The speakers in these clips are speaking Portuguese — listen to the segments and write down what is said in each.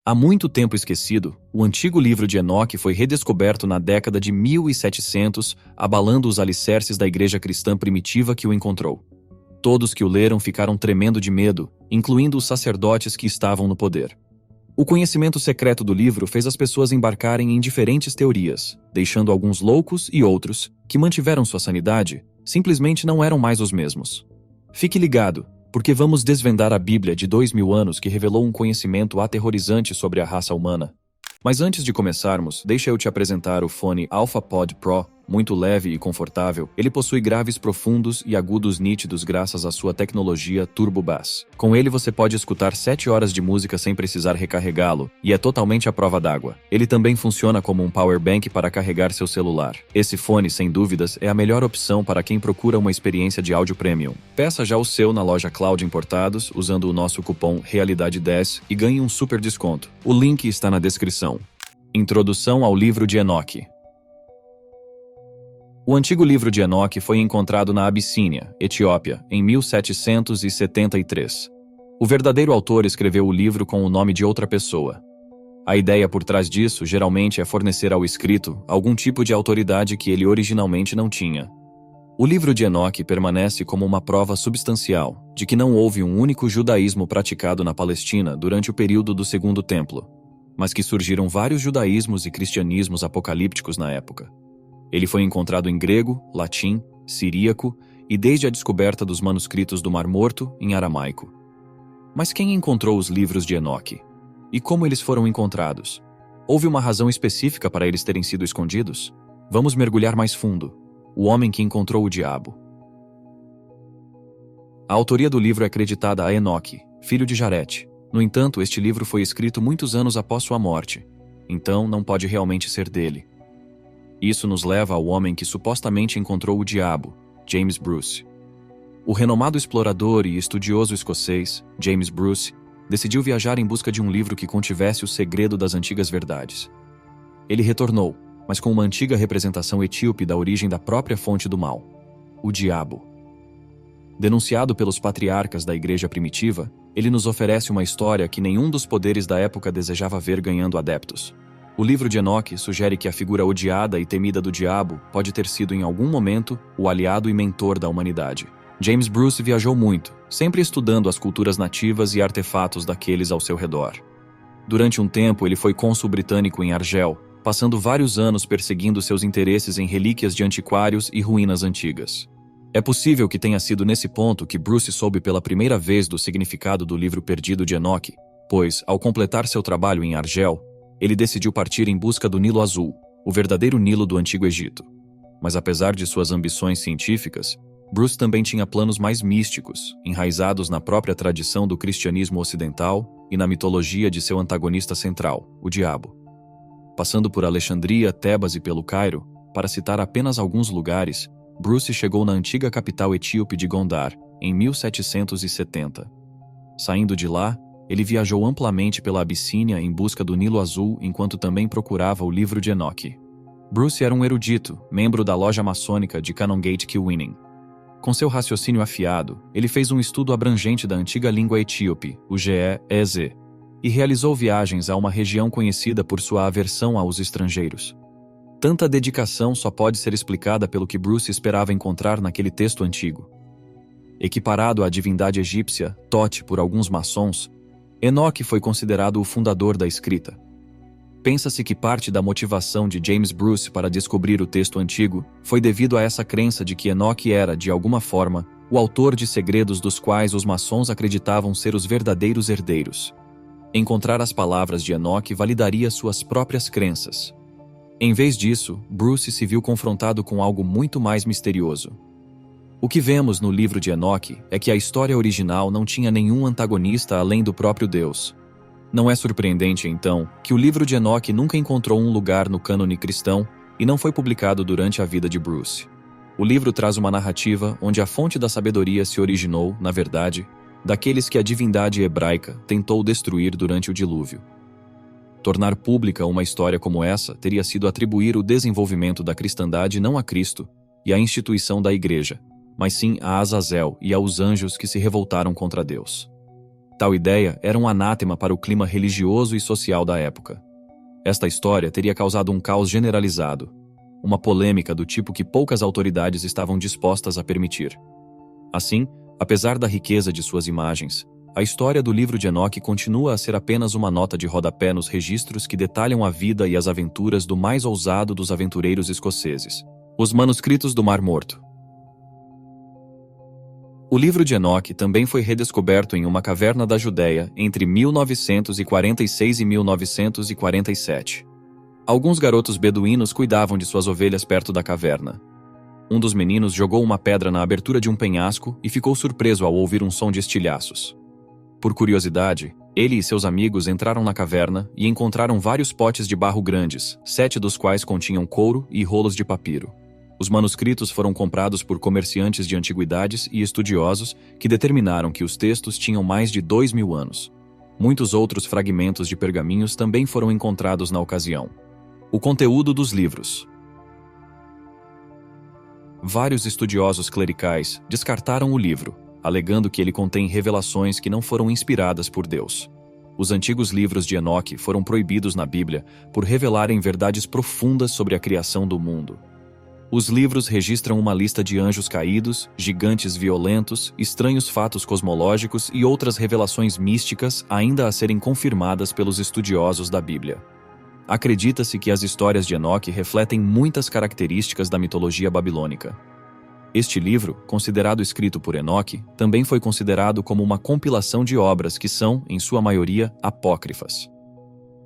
Há muito tempo esquecido, o antigo livro de Enoque foi redescoberto na década de 1700, abalando os alicerces da igreja cristã primitiva que o encontrou. Todos que o leram ficaram tremendo de medo, incluindo os sacerdotes que estavam no poder. O conhecimento secreto do livro fez as pessoas embarcarem em diferentes teorias, deixando alguns loucos e outros, que mantiveram sua sanidade, simplesmente não eram mais os mesmos. Fique ligado, porque vamos desvendar a Bíblia de 2000 anos que revelou um conhecimento aterrorizante sobre a raça humana. Mas antes de começarmos, deixa eu te apresentar o fone AlphaPod Pro. Muito leve e confortável, ele possui graves profundos e agudos nítidos graças à sua tecnologia Turbo Bass. Com ele você pode escutar 7 horas de música sem precisar recarregá-lo, e é totalmente à prova d'água. Ele também funciona como um power bank para carregar seu celular. Esse fone, sem dúvidas, é a melhor opção para quem procura uma experiência de áudio premium. Peça já o seu na loja Cloud Importados, usando o nosso cupom Realidade10 e ganhe um super desconto. O link está na descrição. Introdução ao livro de Enoque. O antigo livro de Enoque foi encontrado na Abissínia, Etiópia, em 1773. O verdadeiro autor escreveu o livro com o nome de outra pessoa. A ideia por trás disso, geralmente, é fornecer ao escrito algum tipo de autoridade que ele originalmente não tinha. O livro de Enoque permanece como uma prova substancial de que não houve um único judaísmo praticado na Palestina durante o período do Segundo Templo, mas que surgiram vários judaísmos e cristianismos apocalípticos na época. Ele foi encontrado em grego, latim, siríaco e desde a descoberta dos manuscritos do Mar Morto, em aramaico. Mas quem encontrou os livros de Enoque? E como eles foram encontrados? Houve uma razão específica para eles terem sido escondidos? Vamos mergulhar mais fundo. O homem que encontrou o diabo. A autoria do livro é acreditada a Enoque, filho de Jarete. No entanto, este livro foi escrito muitos anos após sua morte, então não pode realmente ser dele. Isso nos leva ao homem que supostamente encontrou o diabo, James Bruce. O renomado explorador e estudioso escocês, James Bruce, decidiu viajar em busca de um livro que contivesse o segredo das antigas verdades. Ele retornou, mas com uma antiga representação etíope da origem da própria fonte do mal, o diabo. Denunciado pelos patriarcas da igreja primitiva, ele nos oferece uma história que nenhum dos poderes da época desejava ver ganhando adeptos. O livro de Enoque sugere que a figura odiada e temida do diabo pode ter sido em algum momento o aliado e mentor da humanidade. James Bruce viajou muito, sempre estudando as culturas nativas e artefatos daqueles ao seu redor. Durante um tempo ele foi cônsul britânico em Argel, passando vários anos perseguindo seus interesses em relíquias de antiquários e ruínas antigas. É possível que tenha sido nesse ponto que Bruce soube pela primeira vez do significado do livro perdido de Enoque, pois, ao completar seu trabalho em Argel, ele decidiu partir em busca do Nilo Azul, o verdadeiro Nilo do Antigo Egito. Mas apesar de suas ambições científicas, Bruce também tinha planos mais místicos, enraizados na própria tradição do cristianismo ocidental e na mitologia de seu antagonista central, o diabo. Passando por Alexandria, Tebas e pelo Cairo, para citar apenas alguns lugares, Bruce chegou na antiga capital etíope de Gondar, em 1770. Saindo de lá, ele viajou amplamente pela Abissínia em busca do Nilo Azul enquanto também procurava o livro de Enoque. Bruce era um erudito, membro da loja maçônica de Canongate Kilwinning. Com seu raciocínio afiado, ele fez um estudo abrangente da antiga língua etíope, o Ge'ez, e realizou viagens a uma região conhecida por sua aversão aos estrangeiros. Tanta dedicação só pode ser explicada pelo que Bruce esperava encontrar naquele texto antigo. Equiparado à divindade egípcia, Thoth por alguns maçons, Enoque foi considerado o fundador da escrita. Pensa-se que parte da motivação de James Bruce para descobrir o texto antigo foi devido a essa crença de que Enoque era, de alguma forma, o autor de segredos dos quais os maçons acreditavam ser os verdadeiros herdeiros. Encontrar as palavras de Enoque validaria suas próprias crenças. Em vez disso, Bruce se viu confrontado com algo muito mais misterioso. O que vemos no livro de Enoque é que a história original não tinha nenhum antagonista além do próprio Deus. Não é surpreendente, então, que o livro de Enoque nunca encontrou um lugar no cânone cristão e não foi publicado durante a vida de Bruce. O livro traz uma narrativa onde a fonte da sabedoria se originou, na verdade, daqueles que a divindade hebraica tentou destruir durante o dilúvio. Tornar pública uma história como essa teria sido atribuir o desenvolvimento da cristandade não a Cristo e à instituição da Igreja, mas sim a Azazel e aos anjos que se revoltaram contra Deus. Tal ideia era um anátema para o clima religioso e social da época. Esta história teria causado um caos generalizado, uma polêmica do tipo que poucas autoridades estavam dispostas a permitir. Assim, apesar da riqueza de suas imagens, a história do livro de Enoque continua a ser apenas uma nota de rodapé nos registros que detalham a vida e as aventuras do mais ousado dos aventureiros escoceses. Os manuscritos do Mar Morto. O livro de Enoque também foi redescoberto em uma caverna da Judéia entre 1946 e 1947. Alguns garotos beduínos cuidavam de suas ovelhas perto da caverna. Um dos meninos jogou uma pedra na abertura de um penhasco e ficou surpreso ao ouvir um som de estilhaços. Por curiosidade, ele e seus amigos entraram na caverna e encontraram vários potes de barro grandes, 7 dos quais continham couro e rolos de papiro. Os manuscritos foram comprados por comerciantes de antiguidades e estudiosos que determinaram que os textos tinham mais de 2.000 anos. Muitos outros fragmentos de pergaminhos também foram encontrados na ocasião. O conteúdo dos livros. Vários estudiosos clericais descartaram o livro, alegando que ele contém revelações que não foram inspiradas por Deus. Os antigos livros de Enoque foram proibidos na Bíblia por revelarem verdades profundas sobre a criação do mundo. Os livros registram uma lista de anjos caídos, gigantes violentos, estranhos fatos cosmológicos e outras revelações místicas ainda a serem confirmadas pelos estudiosos da Bíblia. Acredita-se que as histórias de Enoque refletem muitas características da mitologia babilônica. Este livro, considerado escrito por Enoque, também foi considerado como uma compilação de obras que são, em sua maioria, apócrifas.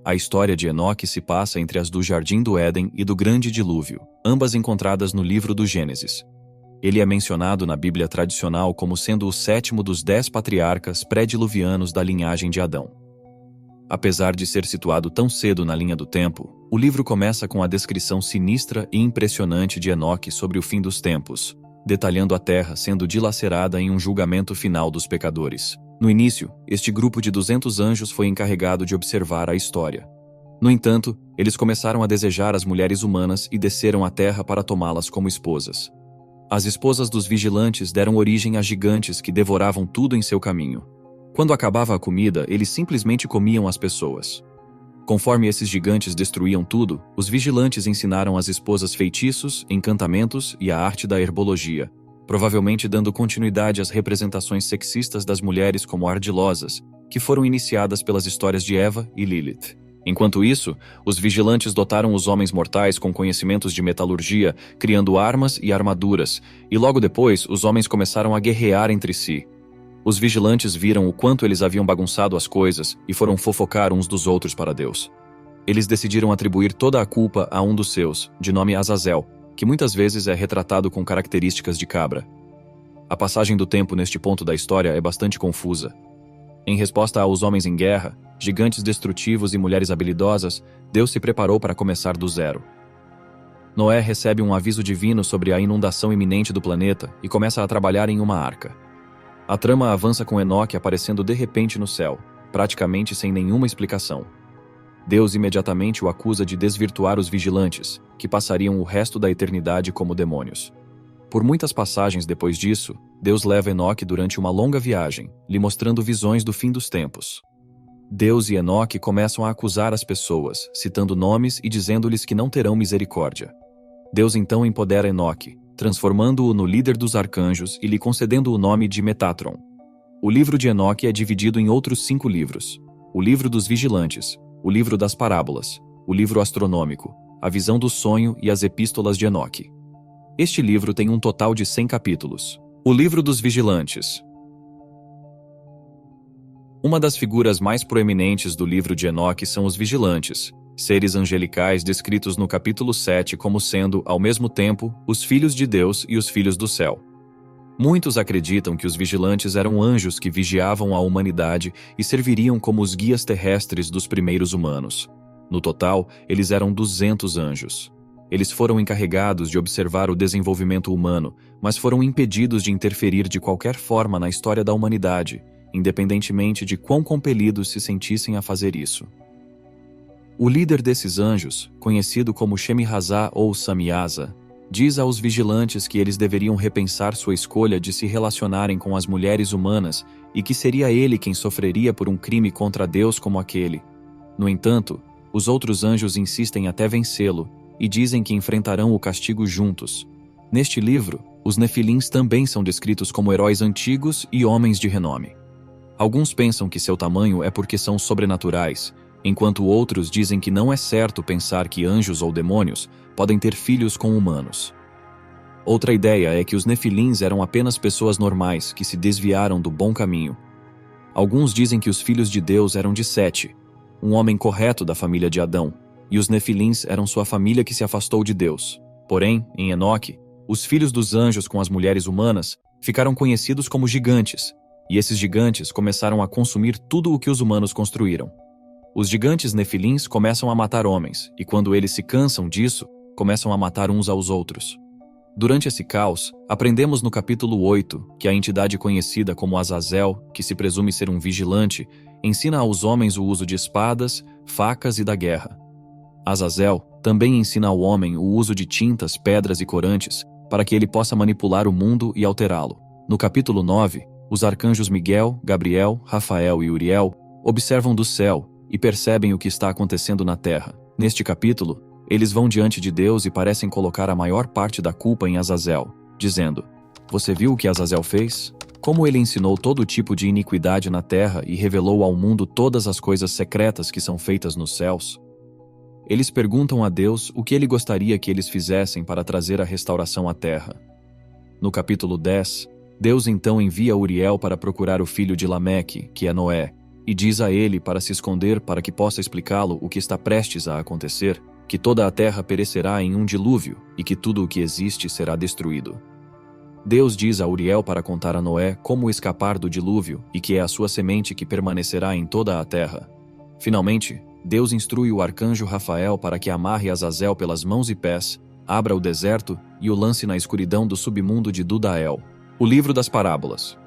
A história de Enoque se passa entre as do Jardim do Éden e do Grande Dilúvio, ambas encontradas no livro do Gênesis. Ele é mencionado na Bíblia tradicional como sendo o 7º dos 10 patriarcas pré-diluvianos da linhagem de Adão. Apesar de ser situado tão cedo na linha do tempo, o livro começa com a descrição sinistra e impressionante de Enoque sobre o fim dos tempos, detalhando a terra sendo dilacerada em um julgamento final dos pecadores. No início, este grupo de 200 anjos foi encarregado de observar a história. No entanto, eles começaram a desejar as mulheres humanas e desceram à terra para tomá-las como esposas. As esposas dos vigilantes deram origem a gigantes que devoravam tudo em seu caminho. Quando acabava a comida, eles simplesmente comiam as pessoas. Conforme esses gigantes destruíam tudo, os vigilantes ensinaram às esposas feitiços, encantamentos e a arte da herbologia, provavelmente dando continuidade às representações sexistas das mulheres como ardilosas, que foram iniciadas pelas histórias de Eva e Lilith. Enquanto isso, os vigilantes dotaram os homens mortais com conhecimentos de metalurgia, criando armas e armaduras, e logo depois os homens começaram a guerrear entre si. Os vigilantes viram o quanto eles haviam bagunçado as coisas e foram fofocar uns dos outros para Deus. Eles decidiram atribuir toda a culpa a um dos seus, de nome Azazel, que muitas vezes é retratado com características de cabra. A passagem do tempo neste ponto da história é bastante confusa. Em resposta aos homens em guerra, gigantes destrutivos e mulheres habilidosas, Deus se preparou para começar do zero. Noé recebe um aviso divino sobre a inundação iminente do planeta e começa a trabalhar em uma arca. A trama avança com Enoque aparecendo de repente no céu, praticamente sem nenhuma explicação. Deus imediatamente o acusa de desvirtuar os vigilantes, que passariam o resto da eternidade como demônios. Por muitas passagens depois disso, Deus leva Enoque durante uma longa viagem, lhe mostrando visões do fim dos tempos. Deus e Enoque começam a acusar as pessoas, citando nomes e dizendo-lhes que não terão misericórdia. Deus então empodera Enoque, transformando-o no líder dos arcanjos e lhe concedendo o nome de Metatron. O livro de Enoque é dividido em outros 5 livros: o livro dos vigilantes, o livro das parábolas, o livro astronômico, a visão do sonho e as epístolas de Enoque. Este livro tem um total de 100 capítulos. O livro dos vigilantes. Uma das figuras mais proeminentes do livro de Enoque são os vigilantes, seres angelicais descritos no capítulo 7 como sendo, ao mesmo tempo, os filhos de Deus e os filhos do céu. Muitos acreditam que os vigilantes eram anjos que vigiavam a humanidade e serviriam como os guias terrestres dos primeiros humanos. No total, eles eram 200 anjos. Eles foram encarregados de observar o desenvolvimento humano, mas foram impedidos de interferir de qualquer forma na história da humanidade, independentemente de quão compelidos se sentissem a fazer isso. O líder desses anjos, conhecido como Shemihazá ou Samiasa, diz aos vigilantes que eles deveriam repensar sua escolha de se relacionarem com as mulheres humanas e que seria ele quem sofreria por um crime contra Deus como aquele. No entanto, os outros anjos insistem até vencê-lo e dizem que enfrentarão o castigo juntos. Neste livro, os Nefilins também são descritos como heróis antigos e homens de renome. Alguns pensam que seu tamanho é porque são sobrenaturais, enquanto outros dizem que não é certo pensar que anjos ou demônios podem ter filhos com humanos. Outra ideia é que os Nefilins eram apenas pessoas normais que se desviaram do bom caminho. Alguns dizem que os filhos de Deus eram de Sete, um homem correto da família de Adão, e os Nefilins eram sua família que se afastou de Deus. Porém, em Enoque, os filhos dos anjos com as mulheres humanas ficaram conhecidos como gigantes, e esses gigantes começaram a consumir tudo o que os humanos construíram. Os gigantes Nefilins começam a matar homens, e quando eles se cansam disso, começam a matar uns aos outros. Durante esse caos, aprendemos no capítulo 8 que a entidade conhecida como Azazel, que se presume ser um vigilante, ensina aos homens o uso de espadas, facas e da guerra. Azazel também ensina ao homem o uso de tintas, pedras e corantes para que ele possa manipular o mundo e alterá-lo. No capítulo 9, os arcanjos Miguel, Gabriel, Rafael e Uriel observam do céu e percebem o que está acontecendo na terra. Neste capítulo, eles vão diante de Deus e parecem colocar a maior parte da culpa em Azazel, dizendo: "Você viu o que Azazel fez? Como ele ensinou todo tipo de iniquidade na terra e revelou ao mundo todas as coisas secretas que são feitas nos céus?" Eles perguntam a Deus o que ele gostaria que eles fizessem para trazer a restauração à terra. No capítulo 10, Deus então envia Uriel para procurar o filho de Lameque, que é Noé, e diz a ele para se esconder para que possa explicá-lo o que está prestes a acontecer, que toda a terra perecerá em um dilúvio e que tudo o que existe será destruído. Deus diz a Uriel para contar a Noé como escapar do dilúvio e que é a sua semente que permanecerá em toda a terra. Finalmente, Deus instrui o arcanjo Rafael para que amarre Azazel pelas mãos e pés, abra o deserto e o lance na escuridão do submundo de Dudael. O livro das parábolas.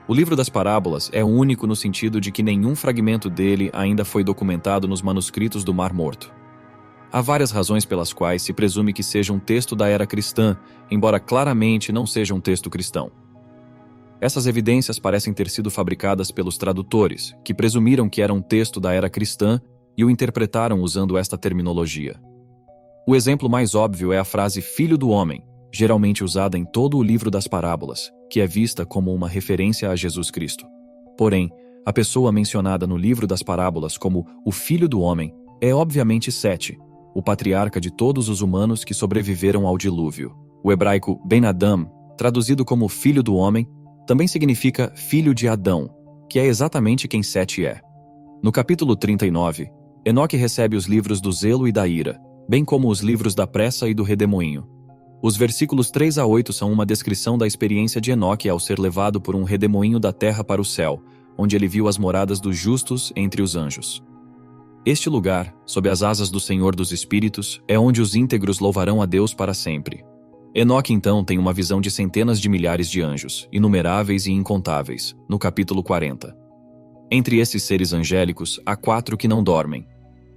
O livro das parábolas é único no sentido de que nenhum fragmento dele ainda foi documentado nos manuscritos do Mar Morto. Há várias razões pelas quais se presume que seja um texto da era cristã, embora claramente não seja um texto cristão. Essas evidências parecem ter sido fabricadas pelos tradutores, que presumiram que era um texto da era cristã e o interpretaram usando esta terminologia. O exemplo mais óbvio é a frase "filho do homem", geralmente usada em todo o livro das parábolas, que é vista como uma referência a Jesus Cristo. Porém, a pessoa mencionada no livro das parábolas como o Filho do Homem é obviamente Sete, o patriarca de todos os humanos que sobreviveram ao dilúvio. O hebraico Ben Adam, traduzido como Filho do Homem, também significa Filho de Adão, que é exatamente quem Sete é. No capítulo 39, Enoque recebe os livros do zelo e da ira, bem como os livros da pressa e do redemoinho. Os versículos 3 a 8 são uma descrição da experiência de Enoque ao ser levado por um redemoinho da terra para o céu, onde ele viu as moradas dos justos entre os anjos. Este lugar, sob as asas do Senhor dos Espíritos, é onde os íntegros louvarão a Deus para sempre. Enoque então tem uma visão de centenas de milhares de anjos, inumeráveis e incontáveis, no capítulo 40. Entre esses seres angélicos, há 4 que não dormem.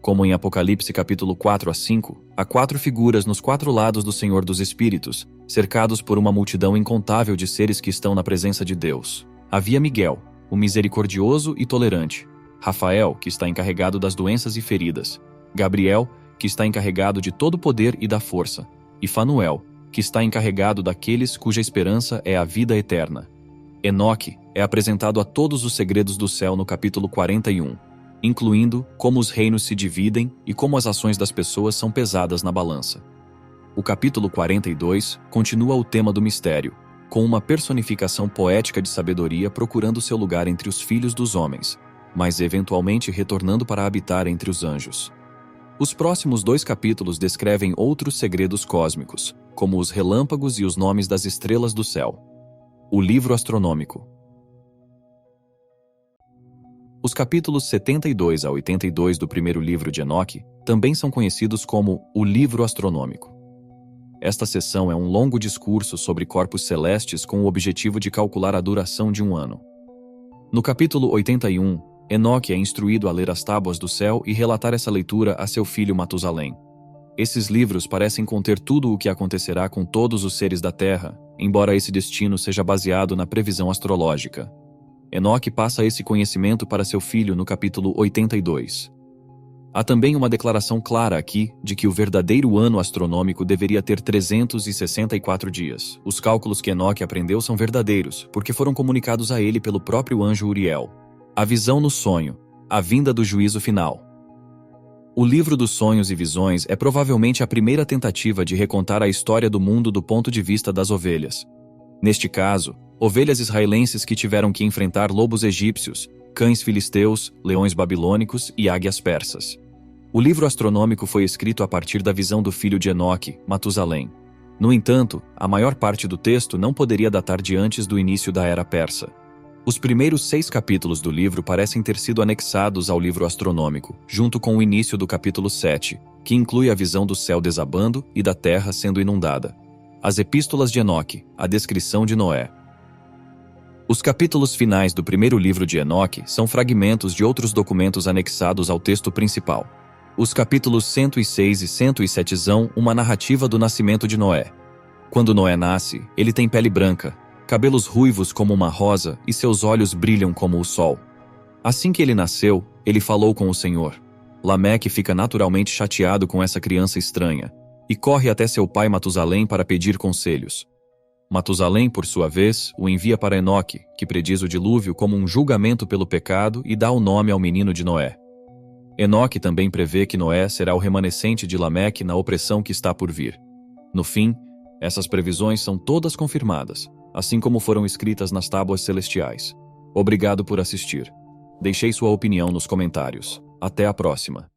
Como em Apocalipse capítulo 4 a 5, há 4 figuras nos 4 lados do Senhor dos Espíritos, cercados por uma multidão incontável de seres que estão na presença de Deus. Havia Miguel, o misericordioso e tolerante; Rafael, que está encarregado das doenças e feridas; Gabriel, que está encarregado de todo o poder e da força; e Fanuel, que está encarregado daqueles cuja esperança é a vida eterna. Enoque é apresentado a todos os segredos do céu no capítulo 41. Incluindo como os reinos se dividem e como as ações das pessoas são pesadas na balança. O capítulo 42 continua o tema do mistério, com uma personificação poética de sabedoria procurando seu lugar entre os filhos dos homens, mas eventualmente retornando para habitar entre os anjos. Os próximos 2 capítulos descrevem outros segredos cósmicos, como os relâmpagos e os nomes das estrelas do céu. O livro astronômico. Os capítulos 72 a 82 do primeiro livro de Enoque também são conhecidos como o livro astronômico. Esta seção é um longo discurso sobre corpos celestes com o objetivo de calcular a duração de um ano. No capítulo 81, Enoque é instruído a ler as tábuas do céu e relatar essa leitura a seu filho Matusalém. Esses livros parecem conter tudo o que acontecerá com todos os seres da Terra, embora esse destino seja baseado na previsão astrológica. Enoque passa esse conhecimento para seu filho no capítulo 82. Há também uma declaração clara aqui de que o verdadeiro ano astronômico deveria ter 364 dias. Os cálculos que Enoque aprendeu são verdadeiros, porque foram comunicados a ele pelo próprio anjo Uriel. A visão no sonho, a vinda do juízo final. O livro dos sonhos e visões é provavelmente a primeira tentativa de recontar a história do mundo do ponto de vista das ovelhas. Neste caso, ovelhas israelenses que tiveram que enfrentar lobos egípcios, cães filisteus, leões babilônicos e águias persas. O livro astronômico foi escrito a partir da visão do filho de Enoque, Matusalém. No entanto, a maior parte do texto não poderia datar de antes do início da era persa. Os primeiros 6 capítulos do livro parecem ter sido anexados ao livro astronômico, junto com o início do capítulo 7, que inclui a visão do céu desabando e da terra sendo inundada. As epístolas de Enoque, a descrição de Noé. Os capítulos finais do primeiro livro de Enoque são fragmentos de outros documentos anexados ao texto principal. Os capítulos 106 e 107 são uma narrativa do nascimento de Noé. Quando Noé nasce, ele tem pele branca, cabelos ruivos como uma rosa e seus olhos brilham como o sol. Assim que ele nasceu, ele falou com o Senhor. Lameque fica naturalmente chateado com essa criança estranha e corre até seu pai Matusalém para pedir conselhos. Matusalém, por sua vez, o envia para Enoque, que prediz o dilúvio como um julgamento pelo pecado e dá o nome ao menino de Noé. Enoque também prevê que Noé será o remanescente de Lameque na opressão que está por vir. No fim, essas previsões são todas confirmadas, assim como foram escritas nas tábuas celestiais. Obrigado por assistir. Deixei sua opinião nos comentários. Até a próxima.